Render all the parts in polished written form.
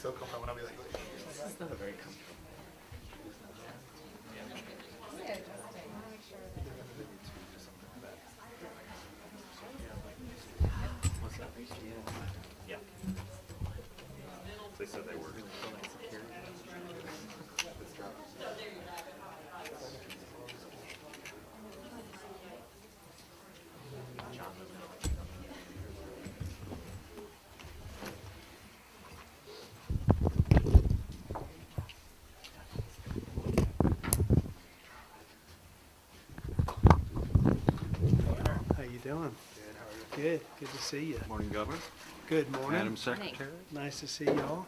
so comfortable when I'll be like, It's not very comfortable. What's that? Yeah. They said they were. doing? Good, how are you? Good. Good to see you. Morning, Governor. Good morning. Madam Secretary. Nice to see y'all.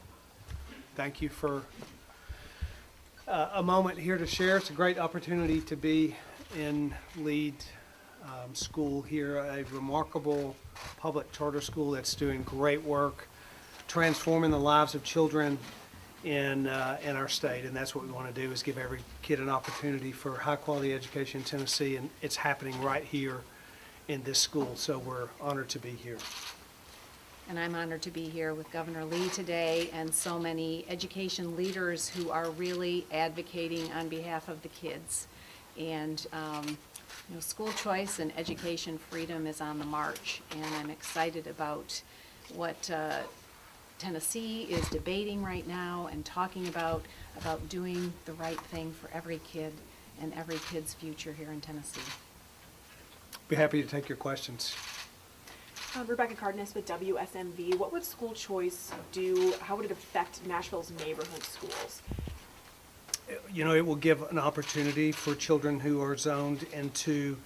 Thank you for a moment here to share. It's a great opportunity to be in Lead School here, a remarkable public charter school that's doing great work, transforming the lives of children in our state, and that's what we want to do, is give every kid an opportunity for high-quality education in Tennessee, and it's happening right here in this school, so we're honored to be here. And I'm honored to be here with Governor Lee today and so many education leaders who are really advocating on behalf of the kids. And you know, school choice and education freedom is on the march, and I'm excited about what Tennessee is debating right now and talking about doing the right thing for every kid and every kid's future here in Tennessee. Be happy to take your questions. Rebecca Cardenas with WSMV. What would school choice do? How would it affect Nashville's neighborhood schools? You know, it will give an opportunity for children who are zoned into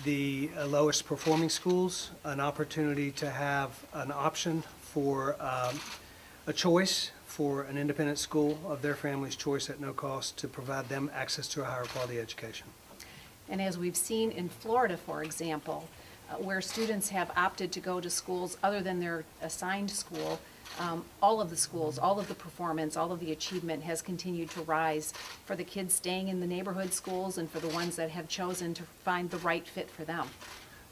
the lowest performing schools, an opportunity to have an option for a choice for an independent school of their family's choice at no cost to provide them access to a higher quality education. And as we've seen in Florida, for example, where students have opted to go to schools other than their assigned school, all of the schools, all of the performance, all of the achievement has continued to rise for the kids staying in the neighborhood schools and for the ones that have chosen to find the right fit for them.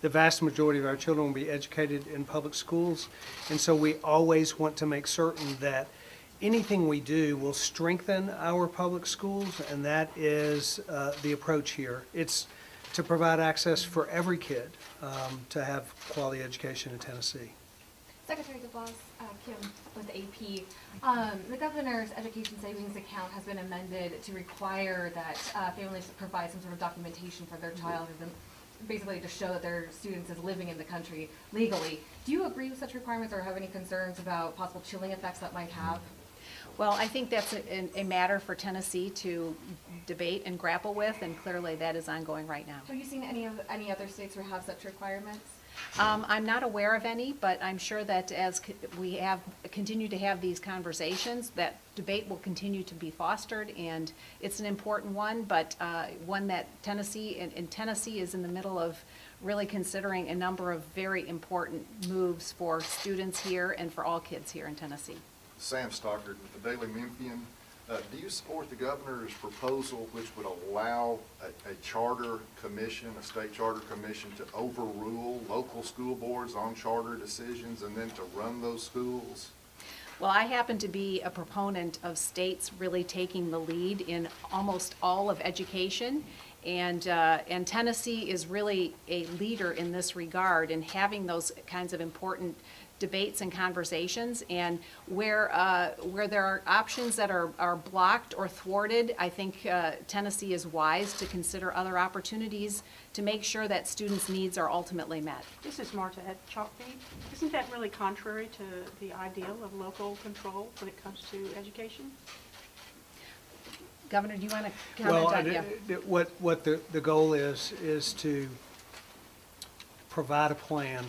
The vast majority of our children will be educated in public schools, and so we always want to make certain that anything we do will strengthen our public schools, and that is the approach here. It's to provide access for every kid to have quality education in Tennessee. Secretary DeVos, Kim with AP. The governor's education savings account has been amended to require that families provide some sort of documentation for their child, basically to show that their students is living in the country legally. Do you agree with such requirements or have any concerns about possible chilling effects that might have? Well, I think that's a matter for Tennessee to debate and grapple with, and clearly that is ongoing right now. Have you seen any other states where have such requirements? I'm not aware of any, but I'm sure that as we continue to have these conversations, that debate will continue to be fostered, and it's an important one, but one that Tennessee is in the middle of really considering a number of very important moves for students here and for all kids here in Tennessee. Sam Stockard with the Daily Memphian. Do you support the governor's proposal which would allow a charter commission, a state charter commission, to overrule local school boards on charter decisions and then to run those schools? Well, I happen to be a proponent of states really taking the lead in almost all of education, and Tennessee is really a leader in this regard in having those kinds of important debates and conversations, and where there are options that are blocked or thwarted, I think Tennessee is wise to consider other opportunities to make sure that students' needs are ultimately met. This is Marta at Chalkbeat. Isn't that really contrary to the ideal of local control when it comes to education? Governor, do you want to comment on that? What the goal is to provide a plan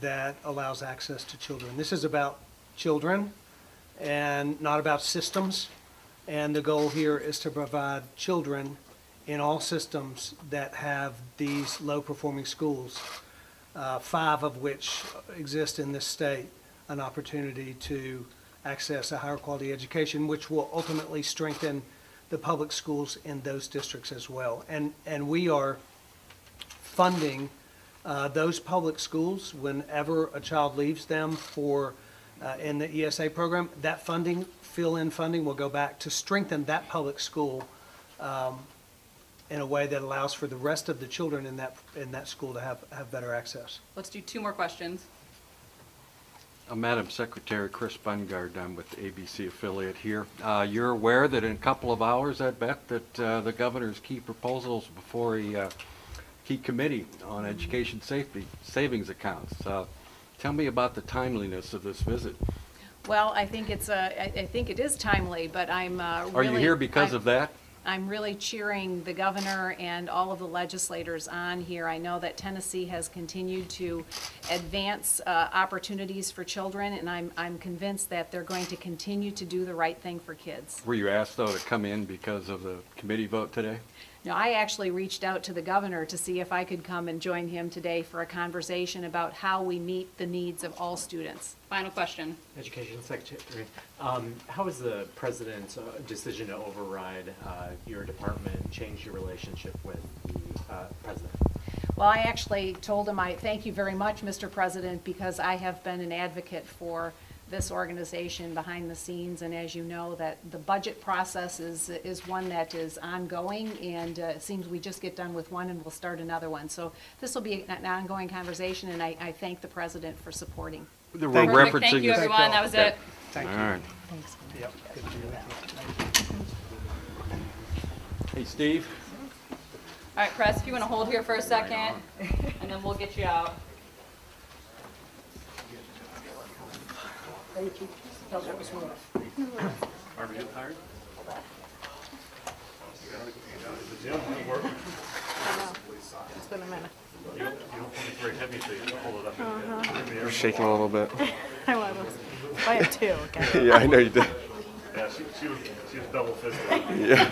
that allows access to children. This is about children and not about systems, and the goal here is to provide children in all systems that have these low-performing schools, 5 of which exist in this state, an opportunity to access a higher quality education, which will ultimately strengthen the public schools in those districts as well. And we are funding those public schools whenever a child leaves them for in the ESA program. That funding, fill-in funding, will go back to strengthen that public school in a way that allows for the rest of the children in that school to have better access. Let's do 2 more questions. Madam Secretary, Chris Bungard, I'm with the ABC affiliate here. You're aware that in a couple of hours, I bet, that the governor's key proposals before a key committee on education safety savings accounts. Tell me about the timeliness of this visit. Well, I think I think it is timely, but I'm Are you here because of that? I'm really cheering the governor and all of the legislators on here. I know that Tennessee has continued to advance opportunities for children, and I'm convinced that they're going to continue to do the right thing for kids. Were you asked, though, to come in because of the committee vote today? No, I actually reached out to the governor to see if I could come and join him today for a conversation about how we meet the needs of all students. Final question. Education Secretary, how has the president's decision to override your department changed your relationship with the president? Well, I actually told him, I thank you very much, Mr. President, because I have been an advocate for this organization behind the scenes, and as you know, that the budget process is one that is ongoing, and it seems we just get done with one and we'll start another one. So this will be an ongoing conversation, and I thank the president for supporting. We're Thank you. referencing Thank you, this- everyone. That was it. Thank All you. right. Thanks. Yep. Good to be with you. Hey, Steve. All right, Press, if you want to hold here for a second, and then we'll get you out. Are we tired? It's been a minute. You don't think it's very heavy, so you can hold it up. You're shaking a little bit. I was. I had 2, okay? Yeah, I know you did. Yeah, she was double fisted. Yeah.